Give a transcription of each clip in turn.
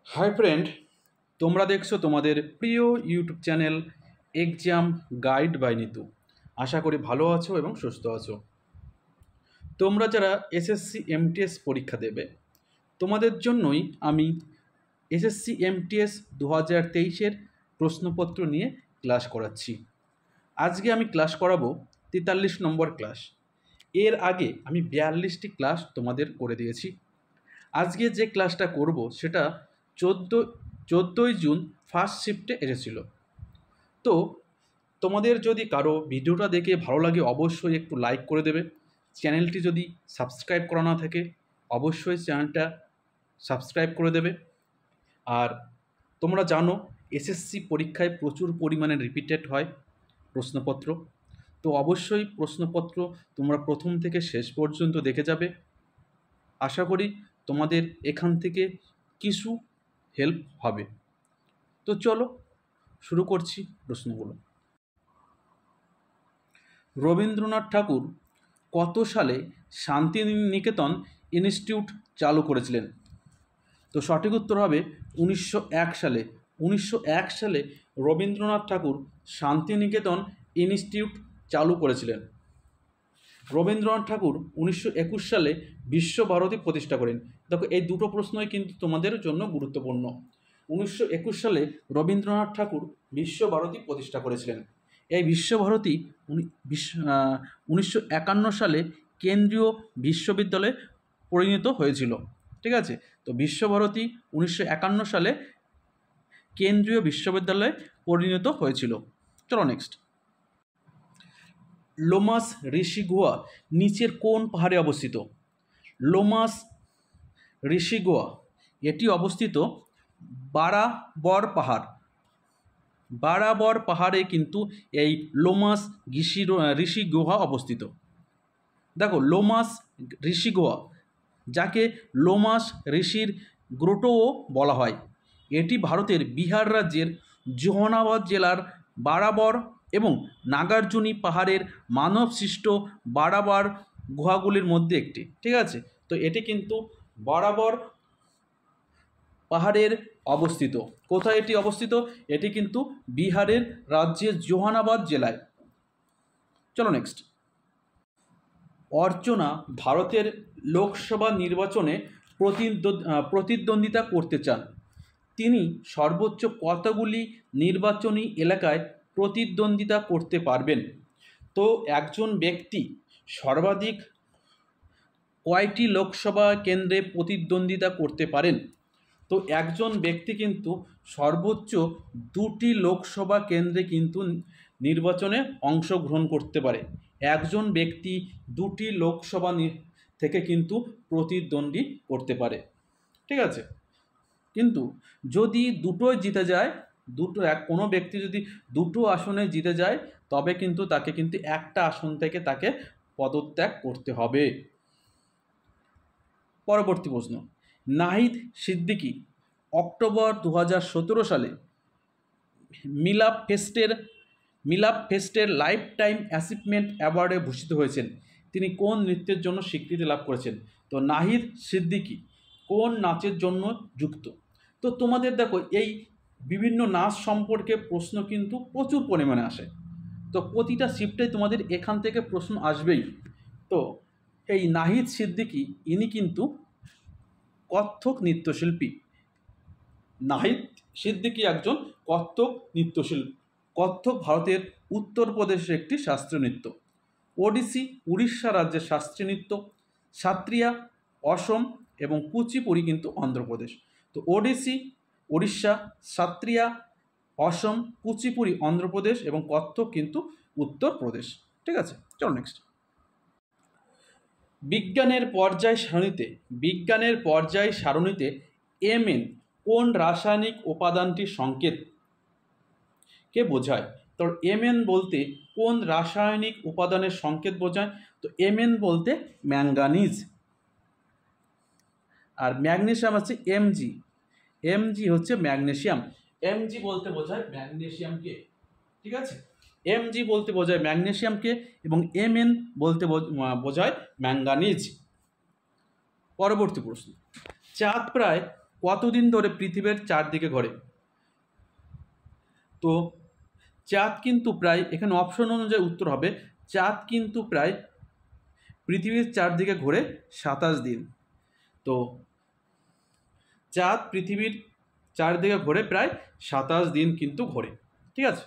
Hi friend, তোমরা দেখছো তোমাদের প্রিয় YouTube channel exam guide by Nitu. আশা করি ভালো আছো এবং সুস্থ আছো। তোমরা যারা এসএসসি এমটিএস পরীক্ষা দেবে, তোমাদের জন্যই আমি এসএসসি এমটিএস 2023-এর প্রশ্নপত্র নিয়ে ক্লাস করাচ্ছি। আজকে আমি ক্লাস করাবো 43 নম্বর ক্লাস। এর আগে আমি 42টি ক্লাস তোমাদের করে দিয়েছি। আজকে যে ক্লাসটা করব সেটা 14ই জুন ফার্স্ট শিফটে এসেছিল। তো তোমাদের যদি কারো ভিডিওটা দেখে ভালো লাগে অবশ্যই একটু লাইক করে দেবে। চ্যানেলটি যদি সাবস্ক্রাইব করা না থাকে অবশ্যই চ্যানেলটা সাবস্ক্রাইব করে দেবে। আর তোমরা জানো এসএসসি পরীক্ষায় প্রচুর পরিমাণে রিপিটেড হয় প্রশ্নপত্র। তো অবশ্যই প্রশ্নপত্র তোমরা প্রথম থেকে শেষ পর্যন্ত দেখে যাবে। আশা করি তোমাদের এখান থেকে কিছু হেল্প হবে। তো চলো শুরু করছি প্রশ্নগুলো। রবীন্দ্রনাথ ঠাকুর কত সালে শান্তিনিকেতন ইনস্টিটিউট চালু করেছিলেন? তো সঠিক উত্তর হবে 1901 সালে। 1901 সালে রবীন্দ্রনাথ ঠাকুর শান্তিনিকেতন ইনস্টিটিউট চালু করেছিলেন। রবীন্দ্রনাথ ঠাকুর 1921 সালে বিশ্বভারতী প্রতিষ্ঠা করেন। দেখো, এই দুটো প্রশ্নই কিন্তু তোমাদের জন্য গুরুত্বপূর্ণ। 1921 সালে রবীন্দ্রনাথ ঠাকুর বিশ্বভারতী প্রতিষ্ঠা করেছিলেন। এই বিশ্বভারতী 1951 সালে কেন্দ্রীয় বিশ্ববিদ্যালয়ে পরিণত হয়েছিল। ঠিক আছে, তো বিশ্বভারতী 1951 সালে কেন্দ্রীয় বিশ্ববিদ্যালয়ে পরিণত হয়েছিল। চলো নেক্সট। লোমাস ঋষি গুহা নিচের কোন পাহাড়ে অবস্থিত? লোমাস ঋষি গুহা এটি অবস্থিত বারাবর পাহাড়। বারাবর পাহাড়ে কিন্তু এই লোমাস ঋষি গুহা অবস্থিত। দেখো, লোমাস ঋষি গুহা, যাকে লোমাস ঋষির গ্রোটোও বলা হয়, এটি ভারতের বিহার রাজ্যের জেহানাবাদ জেলার বারাবর এবং নাগার্জুনি পাহাড়ের মানবসৃষ্ট বারাবর গুহাগুলির মধ্যে একটি। ঠিক আছে, তো এটি কিন্তু বারাবর পাহাড়ের অবস্থিত। কোথায় এটি অবস্থিত? এটি কিন্তু বিহারের রাজ্যের জেহানাবাদ জেলায়। চলো নেক্সট। অর্চনা ভারতের লোকসভা নির্বাচনে প্রতিদ্বন্দ্বিতা করতে চান। তিনি সর্বোচ্চ কতগুলি নির্বাচনী এলাকায় প্রতিদ্বন্দ্বিতা করতে পারবেন? তো একজন ব্যক্তি সর্বাধিক কয়টি লোকসভা কেন্দ্রে প্রতিদ্বন্দ্বিতা করতে পারেন? তো একজন ব্যক্তি কিন্তু সর্বোচ্চ 2টি লোকসভা কেন্দ্রে কিন্তু নির্বাচনে অংশগ্রহণ করতে পারে। একজন ব্যক্তি 2টি লোকসভা থেকে কিন্তু প্রতিদ্বন্দ্বী করতে পারে। ঠিক আছে, কিন্তু যদি দুটোই জিতে যায়, কোনো ব্যক্তি যদি দুটো আসনে জিতে যায় তবে কিন্তু তাকে কিন্তু একটা আসন থেকে তাকে পদত্যাগ করতে হবে। পরবর্তী প্রশ্ন। নাহিদ সিদ্দিকী অক্টোবর 2017 সালে মিলাপ ফেস্টের লাইফ টাইম অ্যাচিভমেন্ট অ্যাওয়ার্ডে ভূষিত হয়েছেন। তিনি কোন নৃত্যের জন্য স্বীকৃতি লাভ করেছেন? তো নাহিদ সিদ্দিকী কোন নাচের জন্য যুক্ত? তো তোমাদের দেখো, এই বিভিন্ন নাচ সম্পর্কে প্রশ্ন কিন্তু প্রচুর পরিমাণে আসে। তো প্রতিটা শিফটে তোমাদের এখান থেকে প্রশ্ন আসবেই। তো এই নাহিদ সিদ্দিকী ইনি কিন্তু কত্থক নৃত্যশিল্পী। নাহিদ সিদ্দিকী একজন কত্থক নৃত্যশিল্পী। কত্থক ভারতের উত্তরপ্রদেশের একটি শাস্ত্রীয় নৃত্য। ওডিসি উড়িষ্যা রাজ্যের শাস্ত্রীয় নৃত্য। সাত্রিয়া অসম এবং কুচিপুড়ি কিন্তু অন্ধ্রপ্রদেশ। তো ওডিসি উড়িষ্যা, সাত্রিয়া অসম, কুচিপুড়ি অন্ধ্রপ্রদেশ এবং কত্থক কিন্তু উত্তরপ্রদেশ। ঠিক আছে, চলো নেক্সট। বিজ্ঞানের পর্যায় সারণীতে Mn কোন রাসায়নিক উপাদানটির সংকেতকে বোঝায়? তো Mn বলতে কোন রাসায়নিক উপাদানের সংকেত বোঝায়? তো Mn বলতে ম্যাঙ্গানিজ। আর ম্যাগনেসিয়াম হচ্ছে Mg। Mg হচ্ছে ম্যাগনেসিয়াম। Mg বলতে বোঝায় ম্যাগনেসিয়ামকে। ঠিক আছে, Mg বলতে বোঝায় ম্যাগনেসিয়ামকে এবং Mn বলতে বোঝায় ম্যাঙ্গানিজ। পরবর্তী প্রশ্ন। চাঁদ প্রায় কতদিন ধরে পৃথিবীর চারদিকে ঘোরে? তো চাঁদ কিন্তু প্রায়, এখানে অপশন অনুযায়ী উত্তর হবে, চাঁদ কিন্তু প্রায় পৃথিবীর চারদিকে ঘোরে 27 দিন। তো চাঁদ পৃথিবীর চারদিকে ঘোরে প্রায় 27 দিন কিন্তু ঘোরে। ঠিক আছে,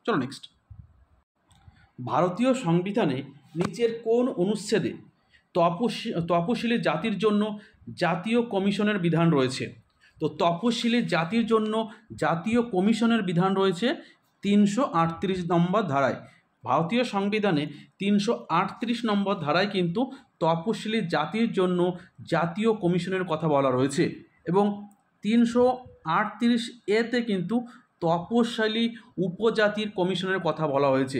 চলো নেক্সট। ভারতীয় সংবিধানে নিচের কোন অনুচ্ছেদে তপশিলি জাতির জন্য জাতীয় কমিশনের বিধান রয়েছে? তো তপশিলি জাতির জন্য জাতীয় কমিশনের বিধান রয়েছে 338 নম্বর ধারায়। ভারতীয় সংবিধানে 338 নম্বর ধারায় কিন্তু তপশিলি জাতির জন্য জাতীয় কমিশনের কথা বলা রয়েছে, এবং 338 এতে কিন্তু তপশিলি উপজাতির কমিশনের কথা বলা হয়েছে।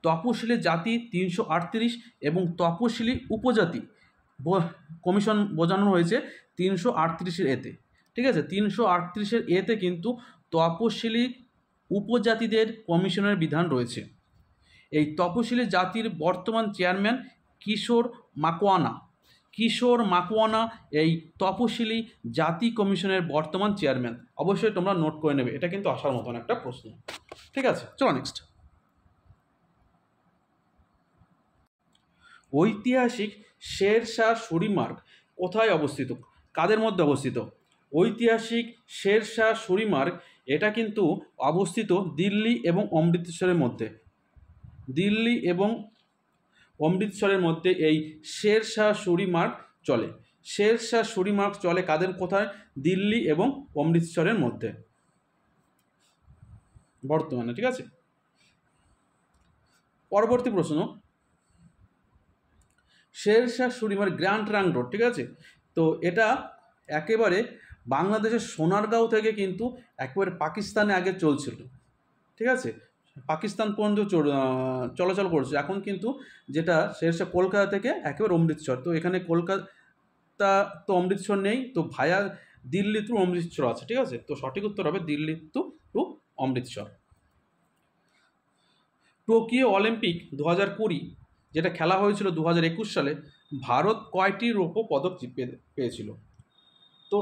তপশিলি জাতি 338 এবং তপশিলি উপজাতি কমিশন বোঝানো হয়েছে 338 এতে। ঠিক আছে, 338 এতে কিন্তু তপশিলি উপজাতিদের কমিশনের বিধান রয়েছে। এই তপশিলি জাতির বর্তমান চেয়ারম্যান কিশোর মাকওয়ানা। কিশোর মাকওয়ানা এই তপশিলি জাতি কমিশনের বর্তমান চেয়ারম্যান। অবশ্যই তোমরা নোট করে নেবে, এটা কিন্তু আসার মতন একটা প্রশ্ন। ঠিক আছে, চলো নেক্সট। ঐতিহাসিক শেরশাহ সূরি মার্গ কোথায় অবস্থিত? কাদের মধ্যে অবস্থিত? ঐতিহাসিক শেরশাহ সূরি মার্গ এটা কিন্তু অবস্থিত দিল্লি এবং অমৃতসরের মধ্যে। দিল্লি এবং অমৃতসরের মধ্যে এই শেরশাহ সূরি মার্গ চলে। শেরশাহ সূরি মার্গ চলে কাদের কোথায়? দিল্লি এবং অমৃতসরের মধ্যে বর্তমানে। ঠিক আছে, পরবর্তী প্রশ্ন। শেরশাহ সূরি মার্গ গ্র্যান্ড ট্রাঙ্ক রোড, ঠিক আছে, তো এটা একেবারে বাংলাদেশের সোনারগাঁও থেকে কিন্তু একেবারে পাকিস্তানে আগে চলছিল। ঠিক আছে, পাকিস্তান পর্যন্ত চলাচল করছে। এখন কিন্তু যেটা শেরশাহ কলকাতা থেকে একেবারে অমৃতসর, তো এখানে কলকাতা তো অমৃতসর নেই, তো ভায়া দিল্লি টু অমৃতসর আছে। ঠিক আছে, তো সঠিক উত্তর হবে Delhi to Amritsar. Tokyo Olympic 2020 যেটা খেলা হয়েছিল 2021 সালে, ভারত কয়টি রৌপ্য পদক পেয়েছিল? তো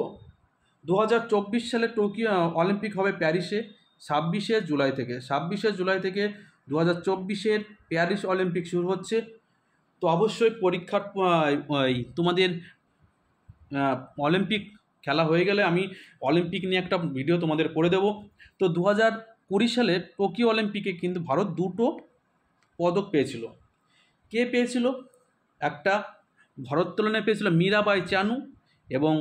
2024 সালে টোকিও অলিম্পিক হবে প্যারিসে 26শে জুলাই থেকে। 26শে জুলাই থেকে 2024-এর প্যারিস অলিম্পিক শুরু হচ্ছে। তো অবশ্যই পরীক্ষার তোমাদের অলিম্পিক খেলা হয়ে গেলে আমি অলিম্পিক নিয়ে একটা ভিডিও তোমাদের করে দেব। তো 2020 সালে টোকিও অলিম্পিকে কিন্তু ভারত 2টো পদক পেয়েছিল। কে পেয়েছিল? একটা ভারোত্তোলনে পেয়েছিল মীরাবাই চানু, এবং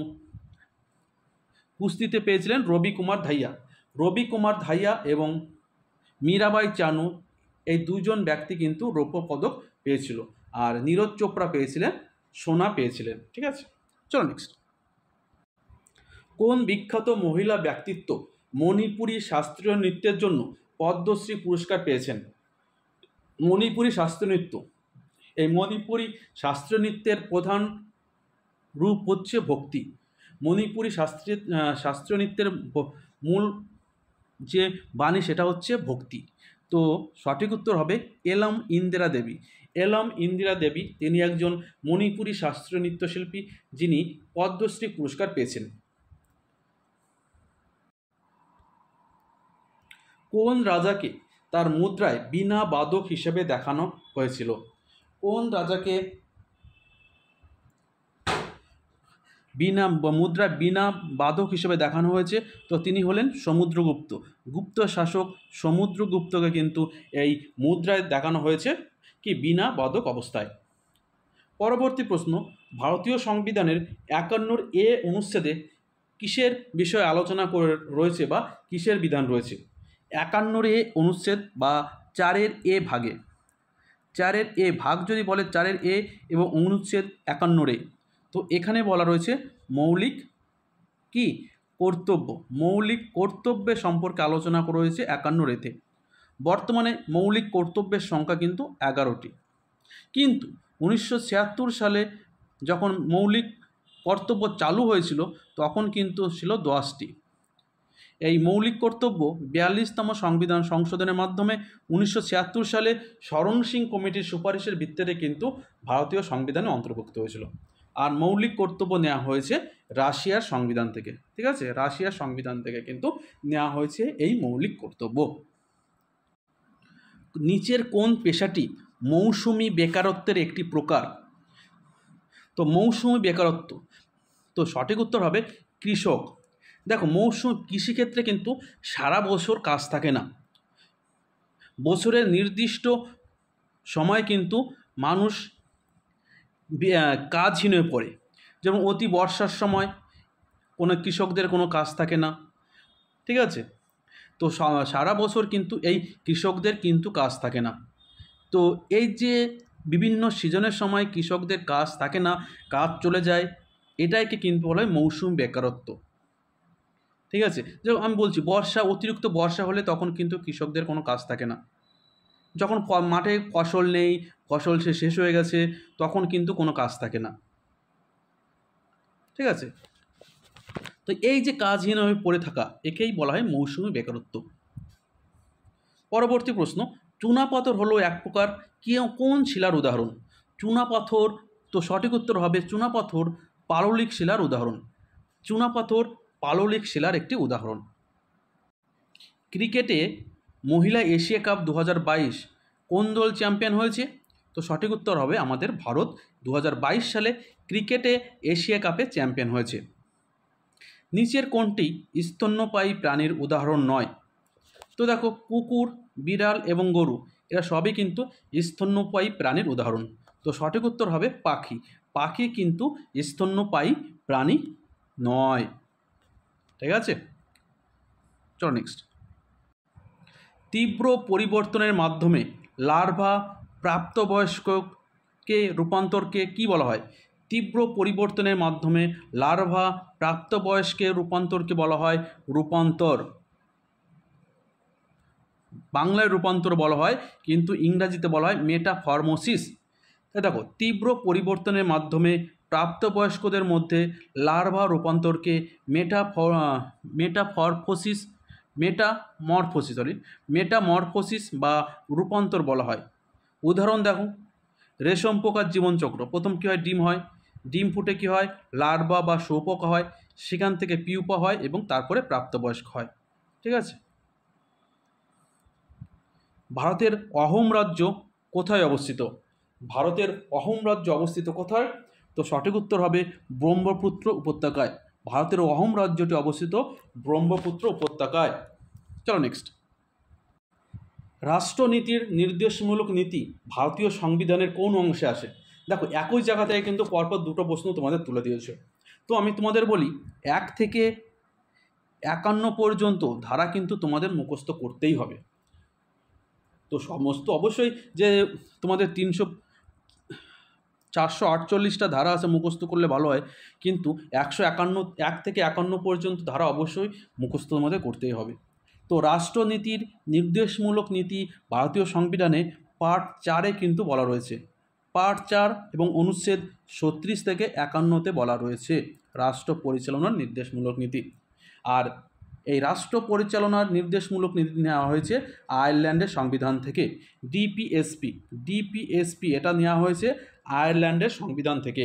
কুস্তিতে পেয়েছিলেন রবি কুমার ধাইয়া। রবি কুমার ধাইয়া এবং মীরাবাই চানু এই দুজন ব্যক্তি কিন্তু রৌপ্য পদক পেয়েছিল, আর নীরজ চোপড়া পেয়েছিলেন সোনা পেয়েছিলেন। ঠিক আছে, চলো নেক্সট। কোন বিখ্যাত মহিলা ব্যক্তিত্ব মণিপুরী শাস্ত্রীয় নৃত্যের জন্য পদ্মশ্রী পুরস্কার পেয়েছেন? মণিপুরী শাস্ত্রীয় নৃত্য, এই মণিপুরী শাস্ত্রীয় নৃত্যের প্রধান রূপ হচ্ছে ভক্তি। মণিপুরী শাস্ত্রীয় নৃত্যের মূল যে বাণী সেটা হচ্ছে ভক্তি। তো সঠিক উত্তর হবে এলম ইন্দিরা দেবী। এলম ইন্দিরা দেবী তিনি একজন মণিপুরী শাস্ত্রীয় নৃত্যশিল্পী যিনি পদ্মশ্রী পুরস্কার পেয়েছেন। কোন রাজাকে তার মুদ্রায় বীণা বাদক হিসেবে দেখানো হয়েছিল? কোন রাজাকে মুদ্রায় বীণা বাদক হিসেবে দেখানো হয়েছে? তো তিনি হলেন সমুদ্রগুপ্ত। গুপ্ত শাসক সমুদ্রগুপ্তকে কিন্তু এই মুদ্রায় দেখানো হয়েছে কি বীণা বাদক অবস্থায়। পরবর্তী প্রশ্ন। ভারতীয় সংবিধানের 51 অনুচ্ছেদে কিসের বিষয়ে আলোচনা করে রয়েছে বা কিসের বিধান রয়েছে? 51 অনুচ্ছেদ বা 4 ভাগে। 4 ভাগ যদি বলে 4 এবং অনুচ্ছেদ 51 তো এখানে বলা রয়েছে মৌলিক কি কর্তব্য। মৌলিক কর্তব্যের সম্পর্কে আলোচনা করা হয়েছে 51 বর্তমানে মৌলিক কর্তব্যের সংখ্যা কিন্তু 11টি, কিন্তু 1976 সালে যখন মৌলিক কর্তব্য চালু হয়েছিল তখন কিন্তু ছিল 10টি। এই মৌলিক কর্তব্য 42তম সংবিধান সংশোধনের মাধ্যমে 1976 সালে শরণ সিং কমিটির সুপারিশের ভিত্তিতে কিন্তু ভারতীয় সংবিধানে অন্তর্ভুক্ত হয়েছিল। আর মৌলিক কর্তব্য নেওয়া হয়েছে রাশিয়ার সংবিধান থেকে। ঠিক আছে, রাশিয়ার সংবিধান থেকে কিন্তু নেওয়া হয়েছে এই মৌলিক কর্তব্য। নিচের কোন পেশাটি মৌসুমি বেকারত্বের একটি প্রকার? তো মৌসুমি বেকারত্ব, তো সঠিক উত্তর হবে কৃষক। দেখো, কৃষিক্ষেত্রে কিন্তু সারা বছর কাজ থাকে না, বছরের নির্দিষ্ট সময় কিন্তু মানুষ কাজহীন হয়ে পড়ে। যেমন অতি বর্ষার সময় কোনো কৃষকদের কোনো কাজ থাকে না। ঠিক আছে, তো সারা বছর কিন্তু এই কৃষকদের কিন্তু কাজ থাকে না। তো এই যে বিভিন্ন সিজনের সময় কৃষকদের কাজ থাকে না, কাজ চলে যায়, এটাকে কিন্তু বলা হয় মৌসুমি বেকারত্ব। ঠিক আছে, যেমন আমি বলছি, অতিরিক্ত বর্ষা হলে তখন কিন্তু কৃষকদের কোনো কাজ থাকে না। যখন মাঠে ফসল নেই, ফসল শেষ হয়ে গেছে, তখন কিন্তু কোনো কাজ থাকে না। ঠিক আছে, তো এই যে কাজহীন হয়ে পড়ে থাকা, একেই বলা হয় মৌসুমি বেকারত্ব। পরবর্তী প্রশ্ন, চুনাপাথর হলো এক প্রকার কোন শিলার উদাহরণ? চুনাপাথর, তো সঠিক উত্তর হবে চুনাপাথর পাললিক শিলার উদাহরণ। চুনাপাথর পাললিক শিলার একটি উদাহরণ। ক্রিকেটে মহিলা এশিয়া কাপ 2022 কোন দল চ্যাম্পিয়ন হয়েছে? তো সঠিক উত্তর হবে আমাদের ভারত 2022 সালে ক্রিকেটে এশিয়া কাপে চ্যাম্পিয়ন হয়েছে। নিচের কোনটি স্তন্যপায়ী প্রাণীর উদাহরণ নয়? তো দেখো, কুকুর, বিড়াল এবং গরু এরা সবই কিন্তু স্তন্যপায়ী প্রাণীর উদাহরণ। তো সঠিক উত্তর হবে পাখি। পাখি কিন্তু স্তন্যপায়ী প্রাণী নয়। ঠিক আছে, চলো নেক্সট। তীব্র পরিবর্তনের মাধ্যমে লার্ভা প্রাপ্তবয়স্ককে রূপান্তরকে কি বলা হয়? তীব্র পরিবর্তনের মাধ্যমে লার্ভা প্রাপ্তবয়স্কের রূপান্তরকে বলা হয় রূপান্তর। বাংলায় রূপান্তর বলা হয়, কিন্তু ইংরাজিতে বলা হয় মেটাফরমোসিস। তাই দেখো, তীব্র পরিবর্তনের মাধ্যমে প্রাপ্তবয়স্কদের মধ্যে লার্ভা রূপান্তরকে মেটামরফোসিস বা রূপান্তর বলা হয়। উদাহরণ দেখো, রেশম পোকার জীবনচক্র, প্রথম কী হয়, ডিম হয়, ডিম ফুটে কী হয়, লার্ভা বা শুঁয়োপোকা হয়, সেখান থেকে পিউপা হয় এবং তারপরে প্রাপ্তবয়স্ক হয়। ঠিক আছে, ভারতের অহোম রাজ্য কোথায় অবস্থিত? ভারতের অহোম রাজ্য অবস্থিত কোথায়? তো সঠিক উত্তর হবে ব্রহ্মপুত্র উপত্যকায়। ভারতের অহোম রাজ্যটি অবস্থিত ব্রহ্মপুত্র উপত্যকায়। চলো নেক্সট। রাষ্ট্রনীতির নির্দেশমূলক নীতি ভারতীয় সংবিধানের কোন অংশে আসে? দেখো, একই জায়গা থেকে কিন্তু পরপর দুটো প্রশ্ন তোমাদের তুলে দিয়েছে। তো আমি তোমাদের বলি, 1 থেকে 51 পর্যন্ত ধারা কিন্তু তোমাদের মুখস্থ করতেই হবে। তো সমস্ত অবশ্যই যে তোমাদের 448টা ধারা আছে, মুখস্থ করলে ভালো হয়, কিন্তু 1 থেকে 51 পর্যন্ত ধারা অবশ্যই মুখস্থ তোমাদের করতেই হবে। তো রাষ্ট্রনীতির নির্দেশমূলক নীতি ভারতীয় সংবিধানে পার্ট 4-এ কিন্তু বলা রয়েছে। পার্ট 4 এবং অনুচ্ছেদ 36 থেকে 51-তে বলা রয়েছে রাষ্ট্র পরিচালনার নির্দেশমূলক নীতি। আর এই রাষ্ট্র পরিচালনার নির্দেশমূলক নীতি নেওয়া হয়েছে আয়ারল্যান্ডের সংবিধান থেকে। ডিপিএসপি এটা নেওয়া হয়েছে আয়ারল্যান্ডের সংবিধান থেকে।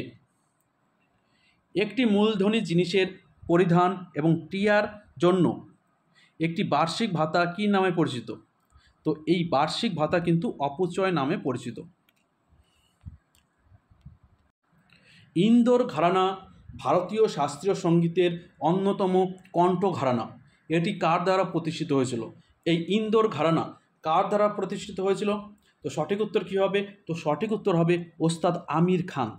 একটি মূলধনী জিনিসের পরিধান এবং ক্রিয়ার জন্য একটি বার্ষিক ভাতা কী নামে পরিচিত? তো এই বার্ষিক ভাতা কিন্তু অপচয় নামে পরিচিত। ইন্দোর ঘরানা ভারতীয় শাস্ত্রীয় সঙ্গীতের অন্যতম কণ্ঠ ঘরানা। এটি কার দ্বারা প্রতিষ্ঠিত হয়েছিল? এই ইন্দোর ঘরানা কার দ্বারা প্রতিষ্ঠিত হয়েছিল? তো সঠিক উত্তর কী হবে? তো সঠিক উত্তর হবে ওস্তাদ আমির খান।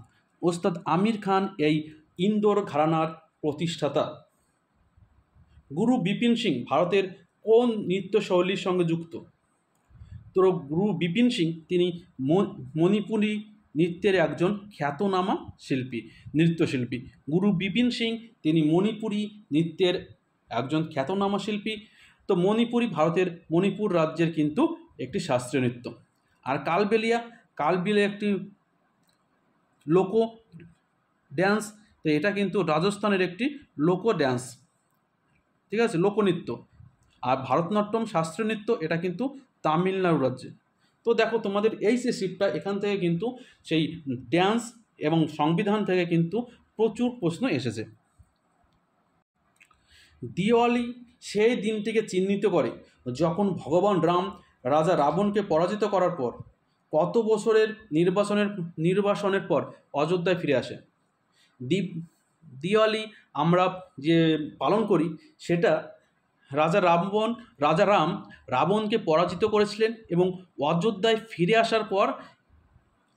ওস্তাদ আমির খান এই ইন্দোর ঘরানার প্রতিষ্ঠাতা। গুরু বিপিন সিং ভারতের কোন নৃত্যশৈলীর সঙ্গে যুক্ত? তো গুরু বিপিন সিং তিনি মণিপুরী নৃত্যের একজন খ্যাতনামা নৃত্যশিল্পী। গুরু বিপিন সিং তিনি মণিপুরী নৃত্যের একজন খ্যাতনামা শিল্পী। তো ভারতের মণিপুর রাজ্যের কিন্তু একটি শাস্ত্রীয় নৃত্য। আর কালবেলিয়া একটি লোক ড্যান্স, তো এটা কিন্তু রাজস্থানের একটি লোক ড্যান্স। ঠিক আছে, লোকনৃত্য। আর ভারতনাট্যম শাস্ত্রীয় নৃত্য, এটা কিন্তু তামিলনাড়ু রাজ্যে। তো দেখো, তোমাদের এই যে শিটটা, এখান থেকে কিন্তু সেই ড্যান্স এবং সংবিধান থেকে কিন্তু প্রচুর প্রশ্ন এসেছে। দিওয়ালি সেই দিনটিকে চিহ্নিত করে যখন ভগবান রাম রাজা রাবণকে পরাজিত করার পর কত বছরের নির্বাসনের পর অযোধ্যায় ফিরে আসে। দিওয়ালি আমরা যে পালন করি সেটা রাজা রাম রাবণকে পরাজিত করেছিলেন এবং অযোধ্যায় ফিরে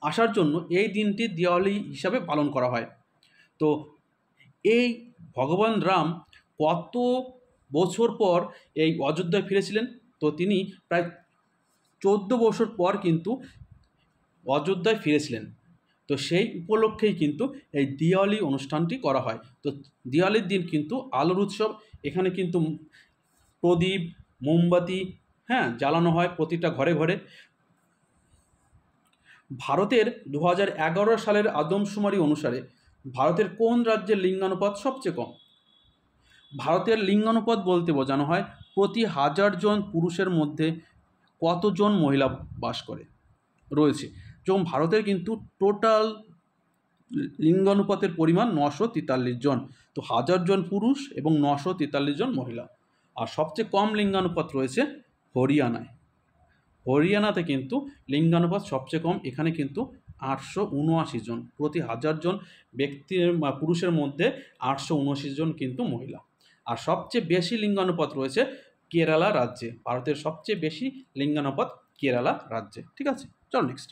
আসার জন্য এই দিনটি দিওয়ালি হিসাবে পালন করা হয়। তো এই ভগবান রাম কত বছর পর এই অযোধ্যায় ফিরেছিলেন? তো তিনি প্রায় 14 বছর পর কিন্তু অযোধ্যায় ফিরেছিলেন। তো সেই উপলক্ষেই কিন্তু এই দিওয়ালি অনুষ্ঠানটি করা হয়। তো দিওয়ালির দিন কিন্তু আলোর উৎসব। এখানে কিন্তু প্রদীপ, মোমবাতি জ্বালানো হয় প্রতিটা ঘরে ঘরে। ভারতের 2011 সালের আদমশুমারি অনুসারে ভারতের কোন রাজ্যের লিঙ্গানুপাত সবচেয়ে কম? ভারতের লিঙ্গানুপাত বলতে বোঝানো হয় প্রতি 1000 জন পুরুষের মধ্যে কতজন মহিলা বাস রয়েছে। যেমন ভারতের কিন্তু টোটাল লিঙ্গানুপাতের পরিমাণ 943 জন। তো 1000 জন পুরুষ এবং 943 জন মহিলা। আর সবচেয়ে কম লিঙ্গানুপাত রয়েছে হরিয়ানায়। হরিয়ানাতে কিন্তু লিঙ্গানুপাত সবচেয়ে কম। এখানে কিন্তু 879 জন, প্রতি 1000 জন পুরুষের মধ্যে 879 জন কিন্তু মহিলা। আর সবচেয়ে বেশি লিঙ্গানুপাত রয়েছে কেরালা রাজ্যে। ভারতের সবচেয়ে বেশি লিঙ্গানুপাত কেরালা রাজ্যে। ঠিক আছে, চল নেক্সট।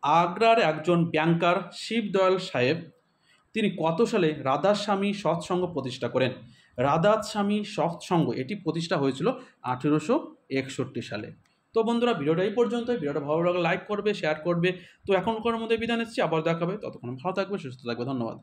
আগ্রার একজন ব্যাংকার শিবদয়াল সাহেব তিনি কত সালে রাধাস্বামী সৎসঙ্গ প্রতিষ্ঠা করেন? রাধাস্বামী সৎসঙ্গ এটি প্রতিষ্ঠা হয়েছিল 1861 সালে। তো বন্ধুরা, ভিডিওটা এই পর্যন্ত। ভিডিওটা ভালো লাগলে লাইক করবে, শেয়ার করবে। তো এখনকার মধ্যে বিদায় নিচ্ছি, আবার দেখাবে। ততক্ষণ ভালো থাকবে, সুস্থ থাকবে। ধন্যবাদ।